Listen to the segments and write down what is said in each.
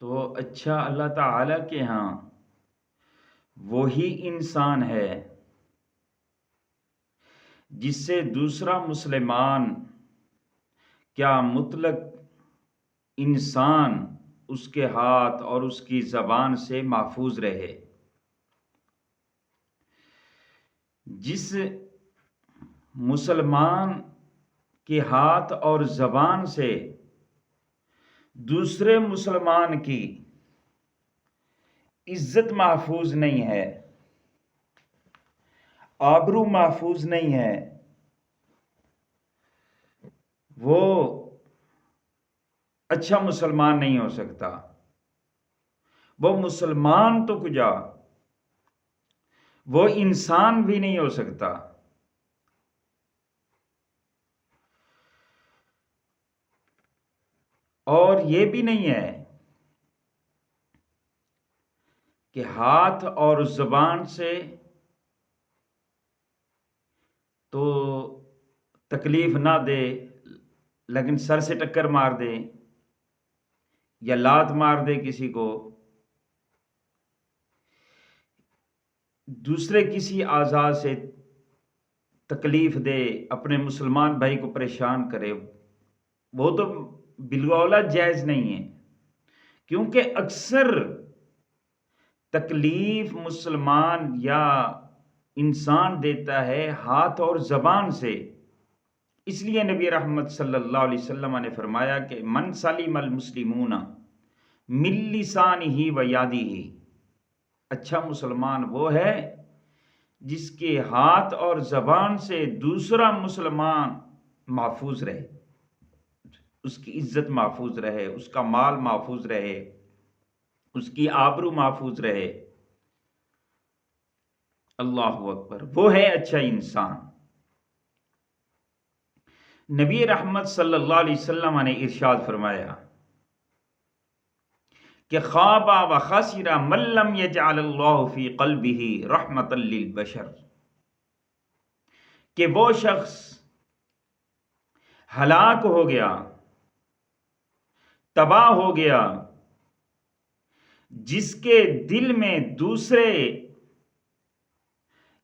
تو اچھا اللہ تعالی کے ہاں وہی انسان ہے جس سے دوسرا مسلمان کیا مطلق انسان اس کے ہاتھ اور اس کی زبان سے محفوظ رہے؟ جس مسلمان کے ہاتھ اور زبان سے دوسرے مسلمان کی عزت محفوظ نہیں ہے، آبرو محفوظ نہیں ہے، وہ اچھا مسلمان نہیں ہو سکتا۔ وہ مسلمان تو کجا، وہ انسان بھی نہیں ہو سکتا۔ اور یہ بھی نہیں ہے کہ ہاتھ اور زبان سے تو تکلیف نہ دے لیکن سر سے ٹکر مار دے یا لات مار دے کسی کو، دوسرے کسی اعضاء سے تکلیف دے، اپنے مسلمان بھائی کو پریشان کرے، وہ تو بالولا جائز نہیں ہے، کیونکہ اکثر تکلیف مسلمان یا انسان دیتا ہے ہاتھ اور زبان سے۔ اس لیے نبی رحمت صلی اللہ علیہ وسلم نے فرمایا کہ من سلم المسلمون من لسانہ و یدہ، اچھا مسلمان وہ ہے جس کے ہاتھ اور زبان سے دوسرا مسلمان محفوظ رہے، اس کی عزت محفوظ رہے، اس کا مال محفوظ رہے، اس کی آبرو محفوظ رہے۔ اللہ اکبر، وہ ہے اچھا انسان۔ نبی رحمت صلی اللہ علیہ وسلم نے ارشاد فرمایا کہ خاب و خسر من لم یجعل اللہ فی قلبہ رحمتا للبشر، کہ وہ شخص ہلاک ہو گیا، تباہ ہو گیا جس کے دل میں دوسرے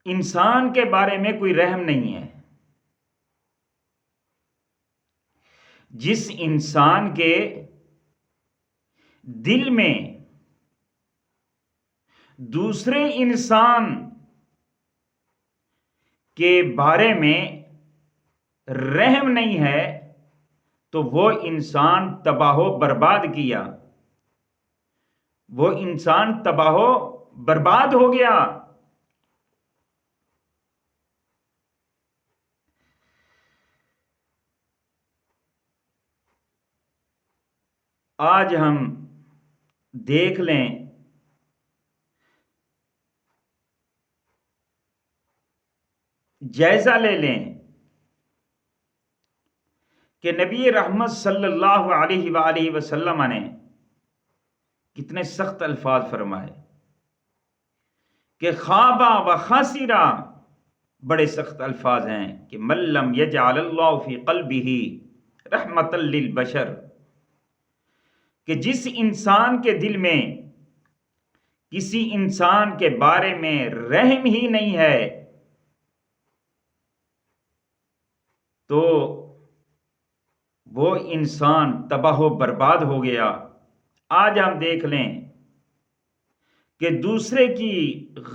انسان کے بارے میں کوئی رحم نہیں ہے۔ جس انسان کے دل میں دوسرے انسان کے بارے میں رحم نہیں ہے تو وہ انسان تباہ و برباد کیا، وہ انسان تباہ و برباد ہو گیا۔ آج ہم دیکھ لیں جائزہ لے لیں کہ نبی رحمت صلی اللہ علیہ وآلہ وسلم نے کتنے سخت الفاظ فرمائے کہ خوابا و خاسرا، بڑے سخت الفاظ ہیں کہ من لم یجعل اللہ فی قلبہ رحمتا للبشر، کہ جس انسان کے دل میں کسی انسان کے بارے میں رحم ہی نہیں ہے تو وہ انسان تباہ و برباد ہو گیا۔ آج ہم دیکھ لیں کہ دوسرے کی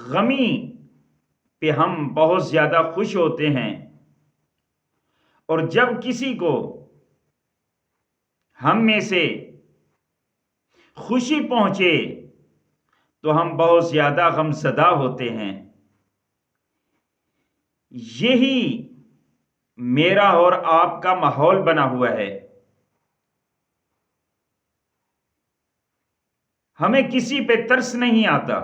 غمی پہ ہم بہت زیادہ خوش ہوتے ہیں، اور جب کسی کو ہم میں سے خوشی پہنچے تو ہم بہت زیادہ غمزدہ ہوتے ہیں۔ یہی میرا اور آپ کا ماحول بنا ہوا ہے۔ ہمیں کسی پہ ترس نہیں آتا،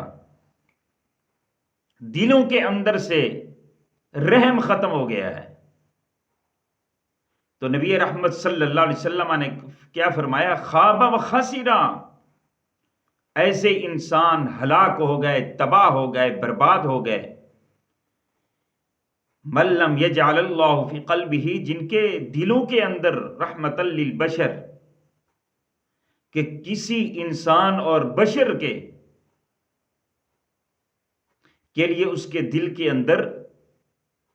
دلوں کے اندر سے رحم ختم ہو گیا ہے۔ تو نبی رحمت صلی اللہ علیہ وسلم نے کیا فرمایا؟ خواب و خسرا، ایسے انسان ہلاک ہو گئے، تباہ ہو گئے، برباد ہو گئے۔ من لم یجعل اللہ فی قلبہ، جن کے دلوں کے اندر رحمتا للبشر، کہ کسی انسان اور بشر کے لیے اس کے دل کے اندر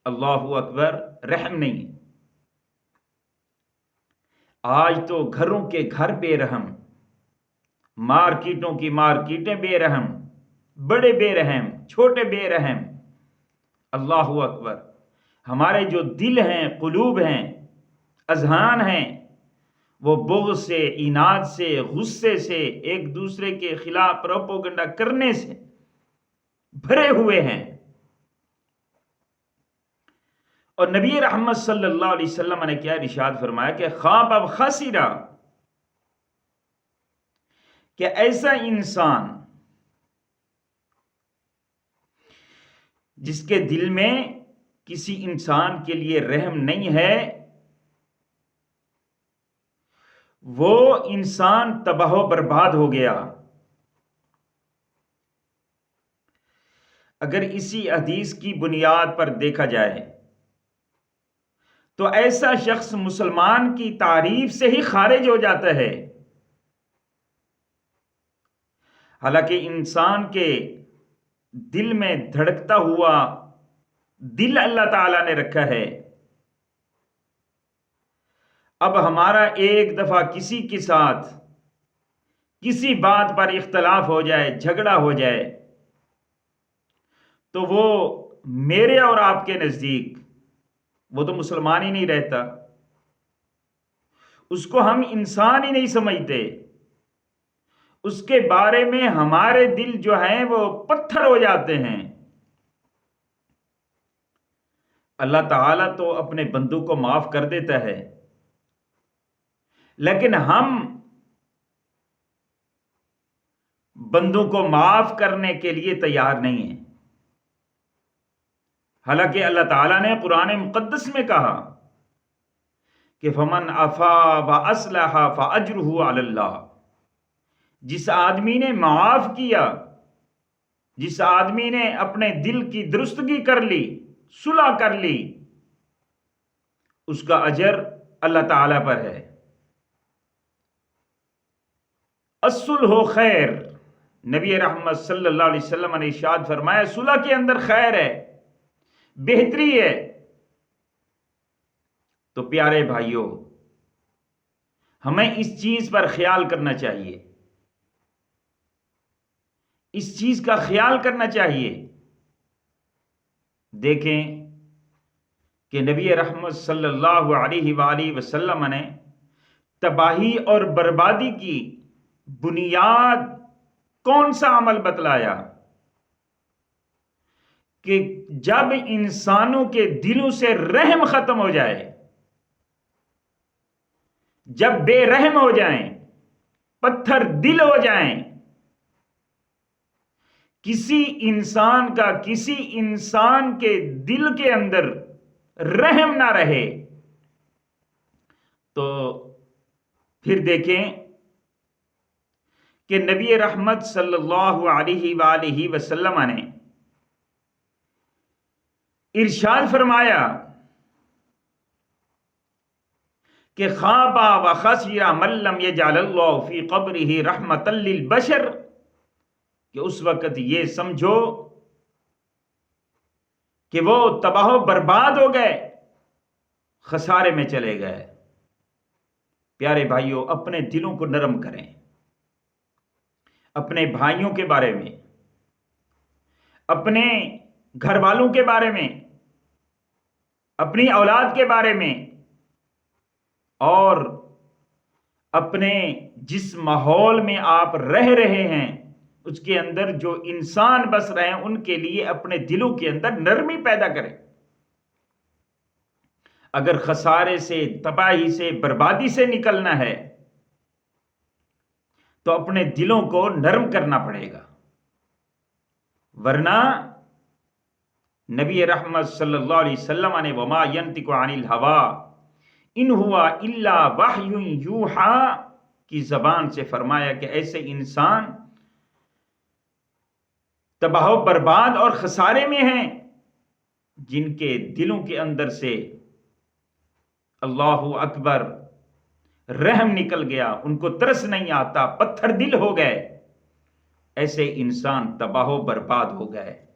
اللہ اکبر رحم نہیں ہے۔ آج تو گھروں کے گھر بے رحم، مارکیٹوں کی مارکیٹیں بے رحم، بڑے بے رحم، چھوٹے بے رحم۔ اللہ اکبر، ہمارے جو دل ہیں، قلوب ہیں، اذہان ہیں، وہ بغض سے، اناد سے، غصے سے، ایک دوسرے کے خلاف پروپیگنڈا کرنے سے بھرے ہوئے ہیں۔ اور نبی رحمت صلی اللہ علیہ وسلم نے کیا ارشاد فرمایا کہ خواب اب خسرا، کہ ایسا انسان جس کے دل میں کسی انسان کے لیے رحم نہیں ہے، وہ انسان تباہ و برباد ہو گیا۔ اگر اسی حدیث کی بنیاد پر دیکھا جائے تو ایسا شخص مسلمان کی تعریف سے ہی خارج ہو جاتا ہے۔ حالانکہ انسان کے دل میں دھڑکتا ہوا دل اللہ تعالیٰ نے رکھا ہے۔ اب ہمارا ایک دفعہ کسی کے ساتھ کسی بات پر اختلاف ہو جائے، جھگڑا ہو جائے، تو وہ میرے اور آپ کے نزدیک وہ تو مسلمان ہی نہیں رہتا، اس کو ہم انسان ہی نہیں سمجھتے، اس کے بارے میں ہمارے دل جو ہیں وہ پتھر ہو جاتے ہیں۔ اللہ تعالیٰ تو اپنے بندوں کو معاف کر دیتا ہے، لیکن ہم بندوں کو معاف کرنے کے لیے تیار نہیں ہیں۔ حالانکہ اللہ تعالیٰ نے قرآن مقدس میں کہا کہ فمن عفا واصلح فاجرہ علی اللہ، جس آدمی نے معاف کیا، جس آدمی نے اپنے دل کی درستگی کر لی، صلح کر لی، اس کا اجر اللہ تعالیٰ پر ہے۔ الصلح خیر، نبی رحمت صلی اللہ علیہ وسلم نے ارشاد فرمایا صلح کے اندر خیر ہے، بہتری ہے۔ تو پیارے بھائیوں، ہمیں اس چیز پر خیال کرنا چاہیے، اس چیز کا خیال کرنا چاہیے۔ دیکھیں کہ نبی رحمت صلی اللہ علیہ وآلہ وسلم نے تباہی اور بربادی کی بنیاد کون سا عمل بتلایا کہ جب انسانوں کے دلوں سے رحم ختم ہو جائے، جب بے رحم ہو جائیں، پتھر دل ہو جائیں، کسی انسان کا کسی انسان کے دل کے اندر رحم نہ رہے، تو پھر دیکھیں کہ نبی رحمت صلی اللہ علیہ وآلہ وسلم نے ارشاد فرمایا کہ خاب وخسر من لم یجعل اللہ فی قبرہ رحمۃ للبشر، کہ اس وقت یہ سمجھو کہ وہ تباہ و برباد ہو گئے، خسارے میں چلے گئے۔ پیارے بھائیوں، اپنے دلوں کو نرم کریں، اپنے بھائیوں کے بارے میں، اپنے گھر والوں کے بارے میں، اپنی اولاد کے بارے میں، اور اپنے جس ماحول میں آپ رہ رہے ہیں اس کے اندر جو انسان بس رہے ہیں ان کے لیے اپنے دلوں کے اندر نرمی پیدا کریں۔ اگر خسارے سے، تباہی سے، بربادی سے نکلنا ہے تو اپنے دلوں کو نرم کرنا پڑے گا، ورنہ نبی رحمت صلی اللہ علیہ وسلم نے وما ينطق عن الهوى ان ہوا الا وحی یوحی کی زبان سے فرمایا کہ ایسے انسان تباہ و برباد اور خسارے میں ہیں جن کے دلوں کے اندر سے اللہ اکبر رحم نکل گیا، ان کو ترس نہیں آتا، پتھر دل ہو گئے، ایسے انسان تباہ و برباد ہو گئے۔